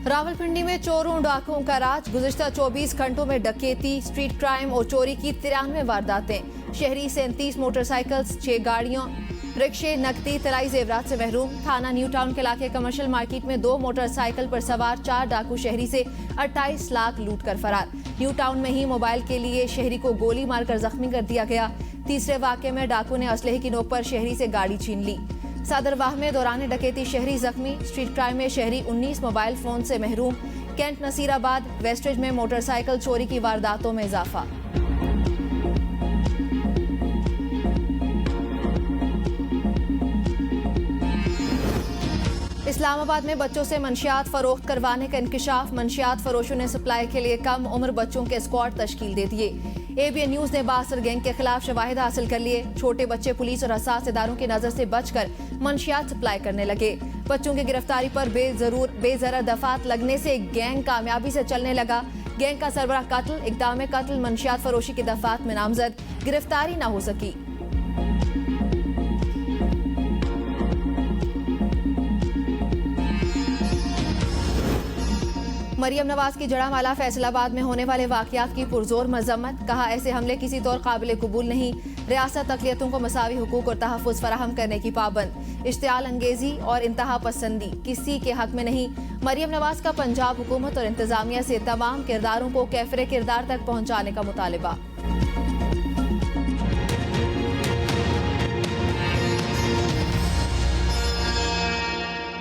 रावलपिंडी में चोरों डाकुओं का राज। गुज़िश्ता 24 घंटों में डकैती, स्ट्रीट क्राइम और चोरी की 93 वारदातें। शहरी 37 मोटरसाइकिल्स, 6 गाड़ियों, रिक्शे, नकदी, तलाई जेवरात से महरूम। थाना न्यू टाउन के इलाके कमर्शियल मार्केट में 2 मोटरसाइकिल पर सवार 4 डाकू शहरी से 28 लाख लूट कर फरार। न्यू टाउन में ही मोबाइल के लिए शहरी को गोली मारकर जख्मी कर दिया गया। तीसरे वाक़े में डाकू ने असलहे की नोक पर शहरी से गाड़ी छीन ली। सदरवाह में दौरान डकैती शहरी जख्मी। स्ट्रीट क्राइम में शहरी 19 मोबाइल फोन से महरूम। कैंट नसीराबाद वेस्टेज में मोटरसाइकिल चोरी की वारदातों में इजाफा। इस्लामाबाद में बच्चों से मंशियात फरोख्त करवाने का इंकिशाफ। मंशियात फरोशों ने सप्लाई के लिए कम उम्र बच्चों के स्क्वाड तश्कील दे दिए। ABN न्यूज ने बासर गैंग के खिलाफ शवाहिद हासिल कर लिए। छोटे बच्चे पुलिस और हसास इदारों की नजर से बचकर मंशियात सप्लाई करने लगे। बच्चों की गिरफ्तारी पर बेजरर दफात लगने से गैंग कामयाबी से चलने लगा। गैंग का सरबराह कत्ल, इक़दाम कत्ल, मंशियात फरोशी की दफात में नामजद, गिरफ्तारी न हो सकी। मरियम नवाज की जड़ामाला फैसलाबाद में होने वाले वाकयात की पुरजोर मजम्मत। कहा, ऐसे हमले किसी तौर काबिल कबूल नहीं। रियासत अक़लियतों को मसावी हुकूक और तहफ़्फ़ुज़ फराहम करने की पाबंद। इश्तियाल अंगेजी और इंतहा पसंदी किसी के हक में नहीं। मरियम नवाज का पंजाब हुकूमत और इंतजामिया से तमाम किरदारों को कैफरे किरदार तक पहुँचाने का मुतालिबा।